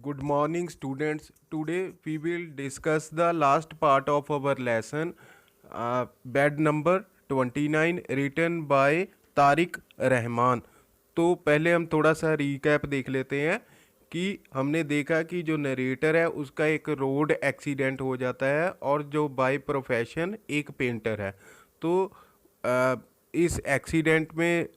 Good morning, students. Today we will discuss the last part of our lesson, bed number 29, written by Tariq Rahman. तो पहले हम थोड़ा सा recap देख लेते हैं कि हमने देखा कि जो नरेटर है उसका एक रोड एक्सीडेंट हो जाता है और जो बाय प्रोफेशन एक पेंटर है। तो इस एक्सीडेंट में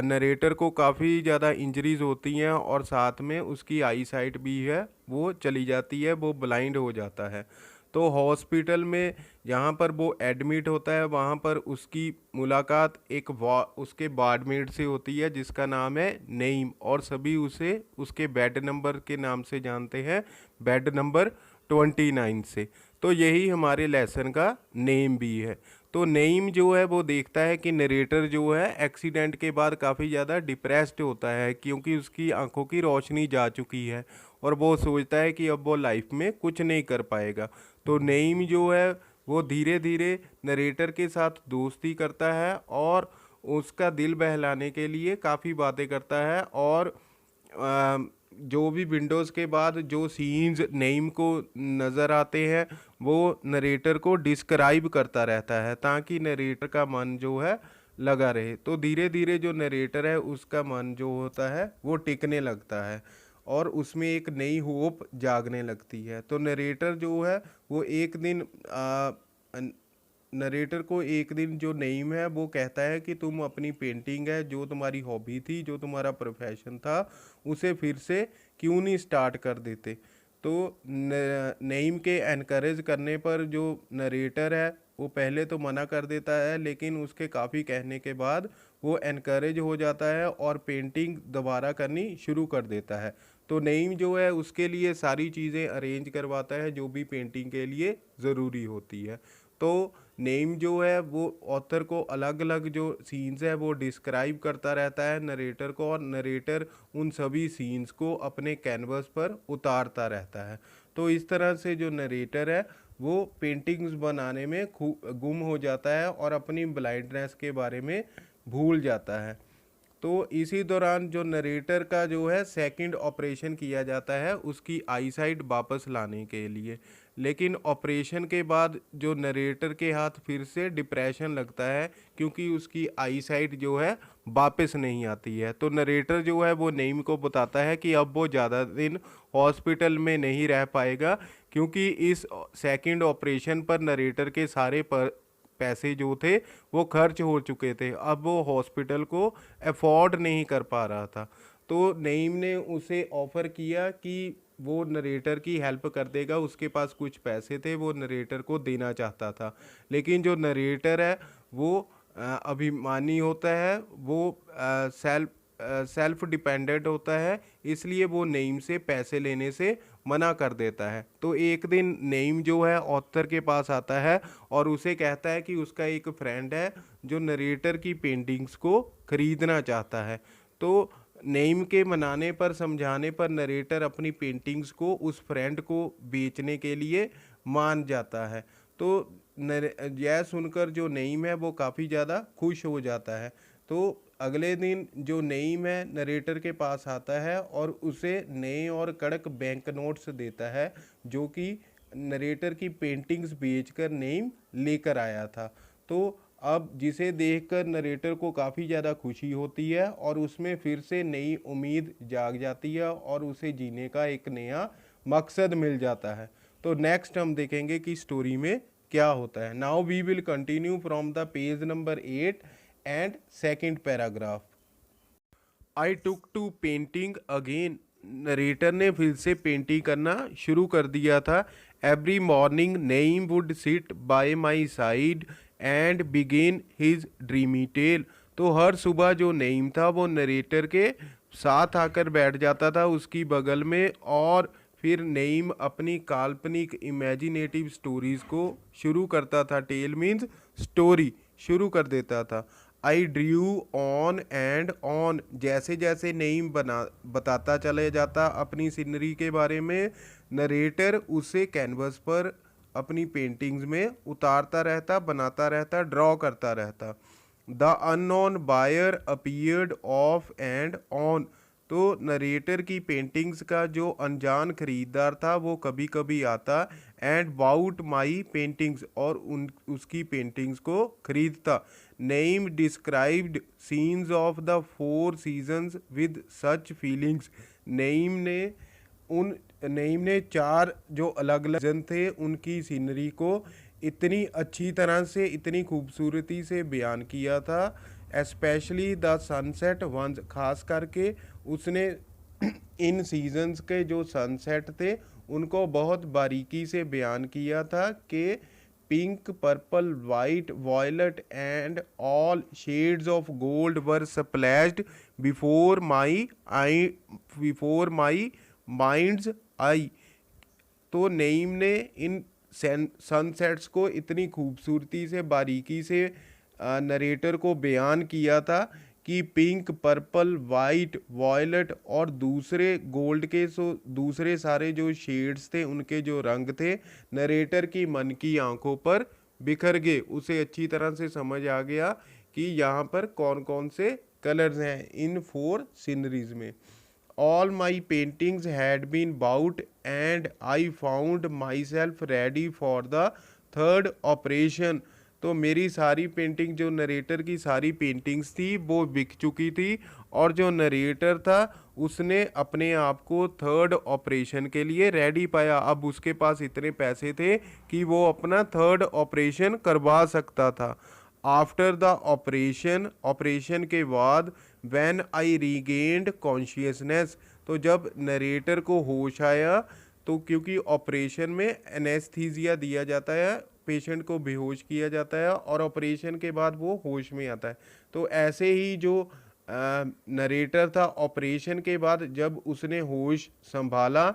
नरेटर को काफ़ी ज़्यादा इंजरीज होती हैं और साथ में उसकी आई साइट भी है वो चली जाती है, वो ब्लाइंड हो जाता है। तो हॉस्पिटल में जहाँ पर वो एडमिट होता है वहाँ पर उसकी मुलाकात एक उसके वार्डमेट से होती है जिसका नाम है नईम, और सभी उसे उसके बेड नंबर के नाम से जानते हैं, बेड नंबर 29 से। तो यही हमारे लेसन का नेम भी है। तो नईम जो है वो देखता है कि नरेटर जो है एक्सीडेंट के बाद काफ़ी ज़्यादा डिप्रेस्ड होता है क्योंकि उसकी आंखों की रोशनी जा चुकी है और वो सोचता है कि अब वो लाइफ में कुछ नहीं कर पाएगा। तो नईम जो है वो धीरे धीरे नरेटर के साथ दोस्ती करता है और उसका दिल बहलाने के लिए काफ़ी बातें करता है और जो भी विंडोज़ के बाद जो सीन्स नईम को नज़र आते हैं वो नरेटर को डिस्क्राइब करता रहता है ताकि नरेटर का मन जो है लगा रहे। तो धीरे धीरे जो नरेटर है उसका मन जो होता है वो टिकने लगता है और उसमें एक नई होप जागने लगती है। तो नरेटर जो है वो एक दिन नरेटर को एक दिन जो नईम है वो कहता है कि तुम अपनी पेंटिंग है जो तुम्हारी हॉबी थी, जो तुम्हारा प्रोफेशन था, उसे फिर से क्यों नहीं स्टार्ट कर देते। तो नईम के एनकरेज करने पर जो नरेटर है वो पहले तो मना कर देता है, लेकिन उसके काफ़ी कहने के बाद वो एनकरेज हो जाता है और पेंटिंग दोबारा करनी शुरू कर देता है। तो नईम जो है उसके लिए सारी चीज़ें अरेंज करवाता है जो भी पेंटिंग के लिए ज़रूरी होती है। तो नेम जो है वो ऑथर को अलग अलग जो सीन्स है वो डिस्क्राइब करता रहता है नरेटर को, और नरेटर उन सभी सीन्स को अपने कैनवस पर उतारता रहता है। तो इस तरह से जो नरेटर है वो पेंटिंग्स बनाने में गुम हो जाता है और अपनी ब्लाइंडनेस के बारे में भूल जाता है। तो इसी दौरान जो नरेटर का जो है सेकंड ऑपरेशन किया जाता है उसकी आईसाइट वापस लाने के लिए। लेकिन ऑपरेशन के बाद जो नरेटर के हाथ फिर से डिप्रेशन लगता है क्योंकि उसकी आईसाइट जो है वापस नहीं आती है। तो नरेटर जो है वो नईम को बताता है कि अब वो ज़्यादा दिन हॉस्पिटल में नहीं रह पाएगा क्योंकि इस सेकंड ऑपरेशन पर नरेटर के सारे पैसे जो थे वो खर्च हो चुके थे, अब वो हॉस्पिटल को अफोर्ड नहीं कर पा रहा था। तो नईम ने उसे ऑफ़र किया कि वो नरेटर की हेल्प कर देगा, उसके पास कुछ पैसे थे वो नरेटर को देना चाहता था। लेकिन जो नरेटर है वो अभिमानी होता है, वो सेल्फ डिपेंडेंट होता है, इसलिए वो नईम से पैसे लेने से मना कर देता है। तो एक दिन नईम जो है ऑथर के पास आता है और उसे कहता है कि उसका एक फ्रेंड है जो नरेटर की पेंटिंग्स को खरीदना चाहता है। तो नईम के मनाने पर, समझाने पर नरेटर अपनी पेंटिंग्स को उस फ्रेंड को बेचने के लिए मान जाता है। तो यह सुनकर जो नईम है वो काफ़ी ज़्यादा खुश हो जाता है। तो अगले दिन जो नईम है नरेटर के पास आता है और उसे नए और कड़क बैंक नोट्स देता है जो कि नरेटर की पेंटिंग्स बेचकर नईम लेकर आया था। तो अब जिसे देखकर नरेटर को काफ़ी ज़्यादा खुशी होती है और उसमें फिर से नई उम्मीद जाग जाती है और उसे जीने का एक नया मकसद मिल जाता है। तो नेक्स्ट हम देखेंगे कि स्टोरी में क्या होता है। Now we will continue from the page number 8 and second paragraph. I took to painting again. Narrator ने फिर से पेंटिंग करना शुरू कर दिया था। Every morning Naeem would sit by my side and begin his dreamy tale. तो हर सुबह जो नईम था वो नरेटर के साथ आकर बैठ जाता था उसकी बगल में, और फिर नईम अपनी काल्पनिक इमेजिनेटिव स्टोरीज को शुरू करता था। टेल मीन्स स्टोरी, शुरू कर देता था। I drew on and on. जैसे जैसे नईम बताता चले जाता अपनी सीनरी के बारे में, नरेटर उसे कैनवस पर अपनी पेंटिंग्स में उतारता रहता, बनाता रहता, ड्रॉ करता रहता। The unknown buyer appeared off and on. तो नरेटर की पेंटिंग्स का जो अनजान खरीदार था वो कभी कभी आता एंड बाउट माई पेंटिंग्स, और उन उसकी पेंटिंग्स को खरीदता। Name described scenes of the four seasons with such feelings. Name ने उन नईम ने चार जो अलग अलग सीजन थे उनकी सीनरी को इतनी अच्छी तरह से, इतनी खूबसूरती से बयान किया था। एस्पेशली द सनसेट वंस, खास करके उसने इन सीजन्स के जो सनसेट थे उनको बहुत बारीकी से बयान किया था कि pink, purple, white, violet and all shades of gold were splashed before my eye before my mind's eye. तो नईम ने इन सनसेट्स को इतनी खूबसूरती से, बारीकी से नरेटर को बयान किया था कि पिंक, पर्पल, वाइट, वॉयलेट और दूसरे गोल्ड के दूसरे सारे जो शेड्स थे, उनके जो रंग थे, नरेटर की मन की आंखों पर बिखर गए। उसे अच्छी तरह से समझ आ गया कि यहाँ पर कौन कौन से कलर्स हैं इन फोर सीनरीज में। All my paintings had been bought and I found myself ready for the third operation। तो मेरी सारी पेंटिंग, जो नरेटर की सारी पेंटिंग्स थी वो बिक चुकी थी, और जो नरेटर था उसने अपने आप को थर्ड ऑपरेशन के लिए रेडी पाया। अब उसके पास इतने पैसे थे कि वो अपना थर्ड ऑपरेशन करवा सकता था। आफ्टर द ऑपरेशन, ऑपरेशन के बाद, व्हेन आई रीगेन्ड कॉन्शियसनेस, तो जब नरेटर को होश आया, तो क्योंकि ऑपरेशन में एनेस्थीसिया दिया जाता है, पेशेंट को बेहोश किया जाता है और ऑपरेशन के बाद वो होश में आता है। तो ऐसे ही जो नरेटर था, ऑपरेशन के बाद जब उसने होश संभाला,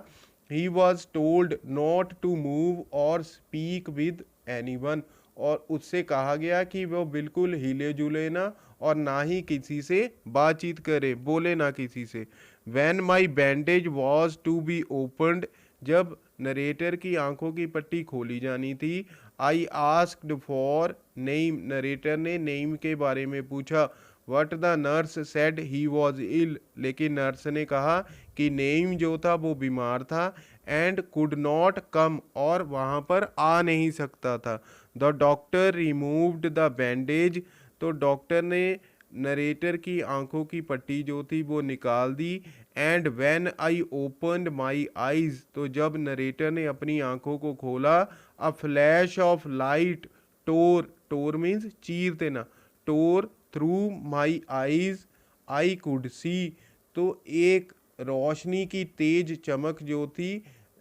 he was told not to move और स्पीक विद एनीवन, और उससे कहा गया कि वो बिल्कुल हिले जुले ना और ना ही किसी से बातचीत करे, बोले ना किसी से। When my bandage was to be opened, जब नरेटर की आंखों की पट्टी खोली जानी थी, I asked for name, narrator ने नेम के बारे में पूछा। What the nurse said he was ill, लेकिन नर्स ने कहा कि नेम जो था वो बीमार था, एंड कुड नॉट कम, और वहाँ पर आ नहीं सकता था। The doctor removed the bandage, तो डॉक्टर ने नरेटर की आंखों की पट्टी जो थी वो निकाल दी। And when I opened my eyes, तो जब नरेटर ने अपनी आंखों को खोला, a flash of light tore, tore means चीर देना, tore through my eyes I could see, तो एक रोशनी की तेज चमक जो थी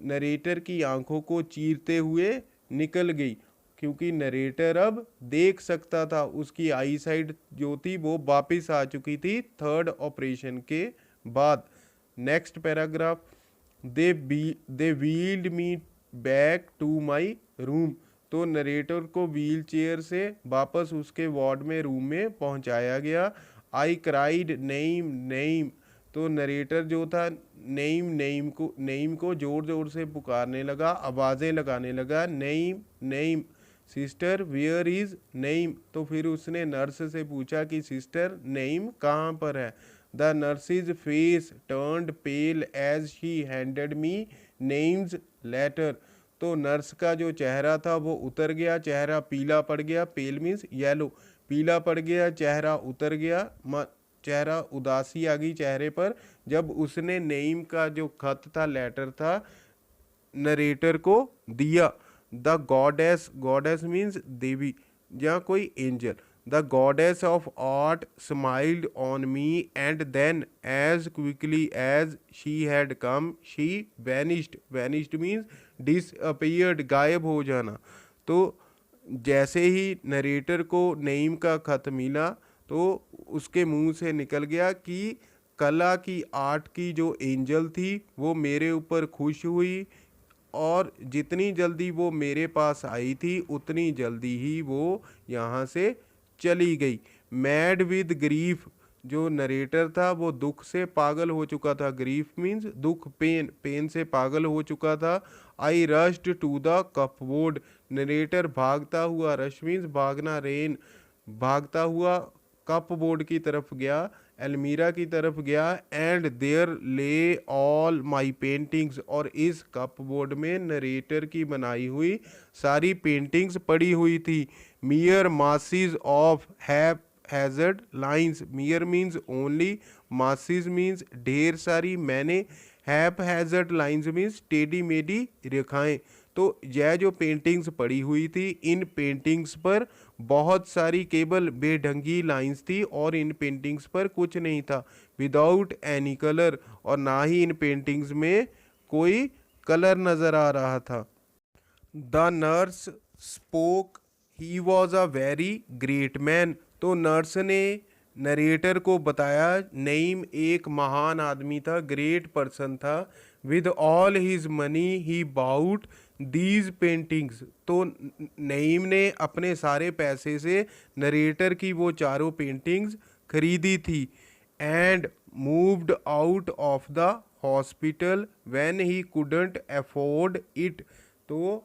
नरेटर की आंखों को चीरते हुए निकल गई, क्योंकि नरेटर अब देख सकता था। उसकी आई साइड जो थी वो वापस आ चुकी थी थर्ड ऑपरेशन के बाद। Next paragraph, they wheeled me back to my room, तो नरेटर को व्हील चेयर से वापस उसके वार्ड में, रूम में पहुंचाया गया। आई क्राइड नेम नेम, तो नरेटर जो था नेम को जोर जोर से पुकारने लगा, आवाज़ें लगाने लगा, name name, sister where is name, तो फिर उसने नर्स से पूछा कि सिस्टर नेम कहाँ पर है। The nurse's face turned pale as she handed me Naeem's letter, तो नर्स का जो चेहरा था वो उतर गया, चेहरा पीला पड़ गया, पेल मीन्स येलो, पीला पड़ गया, चेहरा उतर गया, चेहरा उदासी आ गई चेहरे पर, जब उसने नेम का जो खत था, लेटर था, नरेटर को दिया। द गॉडेस, गॉडेस मीन्स देवी या कोई angel, the goddess of art smiled on me and then as quickly as she had come she vanished, vanished means disappeared, गायब हो जाना। तो जैसे ही नरेटर को नेम का खत मिला तो उसके मुंह से निकल गया कि कला की, आर्ट की जो एंजल थी वो मेरे ऊपर खुश हुई, और जितनी जल्दी वो मेरे पास आई थी उतनी जल्दी ही वो यहाँ से चली गई। मैड विद ग्रीफ, जो नरेटर था वो दुख से पागल हो चुका था, ग्रीफ मीन्स दुख, पेन, पेन से पागल हो चुका था। I rushed to the cupboard, narrator भागता हुआ, रश मीन्स भागना, रेन, भागता हुआ कप बोर्ड की तरफ गया। अलमीरा की तरफ गया एंड देयर ले ऑल माई पेंटिंग्स, और इस कपबोर्ड में नरेटर की बनाई हुई सारी पेंटिंग्स पड़ी हुई थी। Mere masses of haphazard lines, mere means only, masses means ढेर सारी, मैंने, हैप हैजर्ड लाइंस मीन्स टेढ़ी मेढ़ी रेखाएं। तो यह जो पेंटिंग्स पड़ी हुई थी, इन पेंटिंग्स पर बहुत सारी केवल बेढंगी लाइंस थी और इन पेंटिंग्स पर कुछ नहीं था, विदाउट एनी कलर, और ना ही इन पेंटिंग्स में कोई कलर नज़र आ रहा था। The nurse spoke, he was a very great man, तो नर्स ने नरेटर को बताया नईम एक महान आदमी था, ग्रेट पर्सन था। With all his money he bought these paintings, तो नईम ने अपने सारे पैसे से नरेटर की वो चारों पेंटिंग्स खरीदी थी। And moved out of the hospital when he couldn't afford it, तो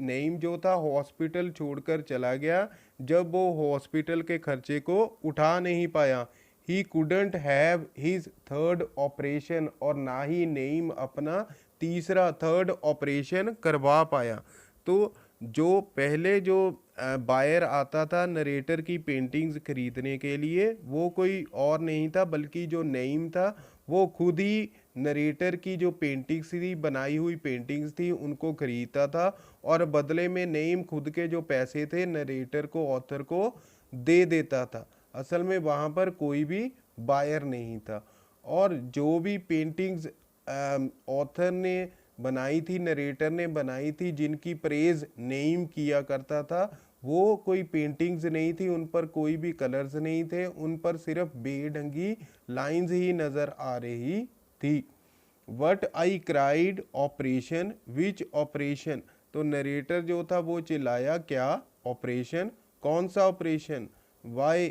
नईम जो था हॉस्पिटल छोड़कर चला गया जब वो हॉस्पिटल के खर्चे को उठा नहीं पाया। He couldn't have his third operation, और ना ही नईम अपना तीसरा थर्ड ऑपरेशन करवा पाया। तो जो पहले जो बायर आता था नरेटर की पेंटिंग्स खरीदने के लिए, वो कोई और नहीं था बल्कि जो नईम था, वो खुद ही नरेटर की जो पेंटिंग्स थी, बनाई हुई पेंटिंग्स थी, उनको खरीदता था, और बदले में नईम खुद के जो पैसे थे नरेटर को, ऑथर को दे देता था। असल में वहाँ पर कोई भी बायर नहीं था, और जो भी पेंटिंग्स ऑथर ने बनाई थी, नरेटर ने बनाई थी, जिनकी प्रेज नेम किया करता था, वो कोई पेंटिंग्स नहीं थी, उन पर कोई भी कलर्स नहीं थे, उन पर सिर्फ बेढंगी लाइंस ही नज़र आ रही थी। What I cried operation, which operation, तो नरेटर जो था वो चिल्लाया, क्या ऑपरेशन, कौन सा ऑपरेशन, वाई,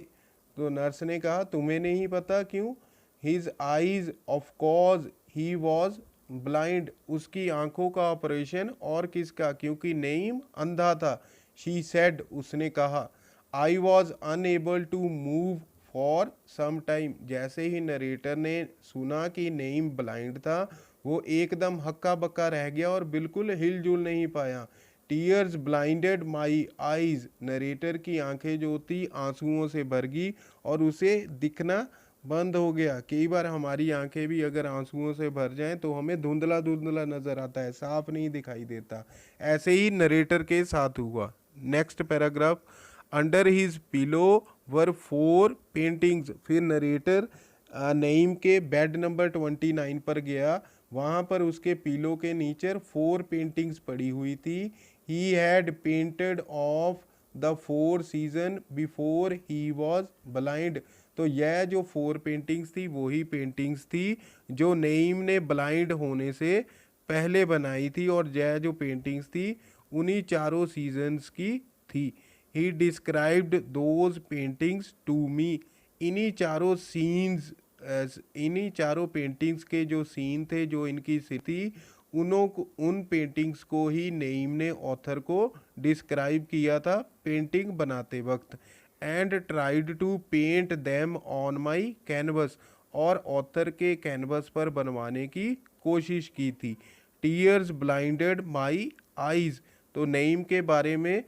तो नर्स ने कहा तुम्हें नहीं पता क्यों, his eyes of course he was blind, उसकी आंखों का ऑपरेशन, और किसका, क्योंकि नईम अंधा था। शी सेड, उसने कहा, I was unable to move for some time, जैसे ही नरेटर ने सुना कि नईम ब्लाइंड था, वो एकदम हक्का बक्का रह गया और बिल्कुल हिलजुल नहीं पाया। Tears blinded my eyes, narrator की आंखें जो थी आंसुओं से भर गई और उसे दिखना बंद हो गया। कई बार हमारी आंखें भी अगर आंसुओं से भर जाएं तो हमें धुंधला धुंधला नजर आता है, साफ नहीं दिखाई देता। ऐसे ही नरेटर के साथ हुआ। Next paragraph, under his pillow were 4 paintings, फिर नरेटर नईम के बेड नंबर 29 पर गया, वहाँ पर उसके पिलो के नीचे 4 पेंटिंग्स पड़ी हुई थी। He had painted of the 4 season before he was blind, तो यह जो 4 पेंटिंग्स थी वही पेंटिंग्स थी जो नईम ने ब्लाइंड होने से पहले बनाई थी, और यह जो पेंटिंग्स थी उन्हीं चारों सीजन्स की थी। He described those paintings to me, इन्हीं चारों सीन्स, इन्हीं चारों पेंटिंग्स के जो सीन थे, जो इनकी स्थिति, उन पेंटिंग्स को ही नईम ने ऑथर को डिस्क्राइब किया था पेंटिंग बनाते वक्त। And tried to paint them on my canvas, और ऑथर के कैनवस पर बनवाने की कोशिश की थी। टीयर्स ब्लाइंडेड माई आईज, तो नईम के बारे में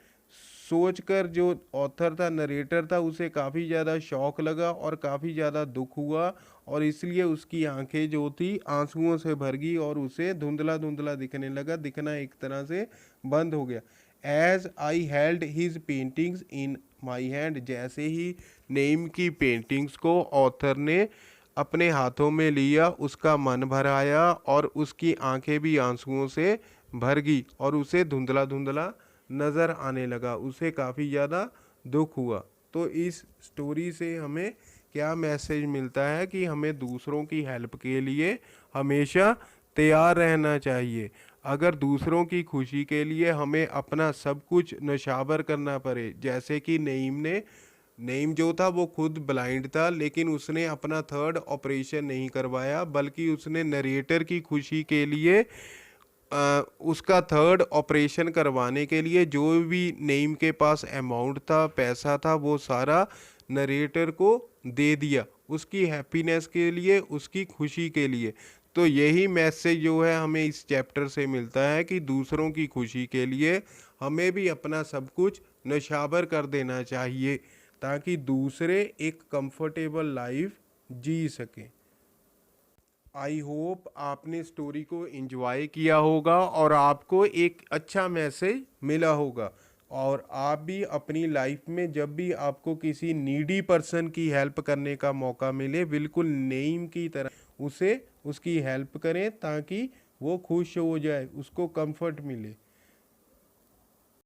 सोचकर जो ऑथर था, नरेटर था, उसे काफ़ी ज़्यादा शौक लगा और काफ़ी ज़्यादा दुख हुआ, और इसलिए उसकी आंखें जो थी आंसुओं से भर गई और उसे धुंधला धुंधला दिखने लगा, दिखना एक तरह से बंद हो गया। As I held his paintings in my hand, जैसे ही नेम की पेंटिंग्स को ऑथर ने अपने हाथों में लिया, उसका मन भर आया और उसकी आंखें भी आंसुओं से भर गई और उसे धुंधला धुंधला नज़र आने लगा, उसे काफ़ी ज़्यादा दुख हुआ। तो इस स्टोरी से हमें क्या मैसेज मिलता है कि हमें दूसरों की हेल्प के लिए हमेशा तैयार रहना चाहिए। अगर दूसरों की खुशी के लिए हमें अपना सब कुछ नशावर करना पड़े, जैसे कि नईम जो था वो खुद ब्लाइंड था, लेकिन उसने अपना थर्ड ऑपरेशन नहीं करवाया, बल्कि उसने नरेटर की खुशी के लिए उसका थर्ड ऑपरेशन करवाने के लिए जो भी नईम के पास अमाउंट था, पैसा था, वो सारा नरेटर को दे दिया, उसकी हैप्पीनेस के लिए, उसकी खुशी के लिए। तो यही मैसेज जो है हमें इस चैप्टर से मिलता है कि दूसरों की खुशी के लिए हमें भी अपना सब कुछ नशावर कर देना चाहिए, ताकि दूसरे एक कंफर्टेबल लाइफ जी सकें। आई होप आपने स्टोरी को एंजॉय किया होगा और आपको एक अच्छा मैसेज मिला होगा, और आप भी अपनी लाइफ में जब भी आपको किसी नीडी पर्सन की हेल्प करने का मौका मिले, बिल्कुल नेम की तरह उसे उसकी हेल्प करें, ताकि वो खुश हो जाए, उसको कंफर्ट मिले।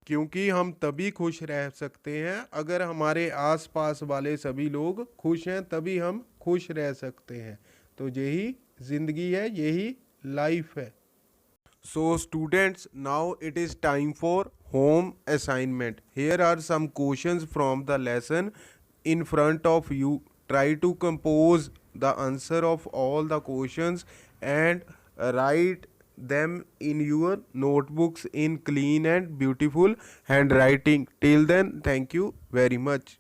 क्योंकि हम तभी खुश रह सकते हैं अगर हमारे आसपास वाले सभी लोग खुश हैं, तभी हम खुश रह सकते हैं। तो यही जिंदगी है, यही लाइफ है। So students, now it is time for home assignment. Here are some questions from the lesson in front of you. Try to compose the answer of all the questions and write them in your notebooks in clean and beautiful handwriting. Till then, thank you very much.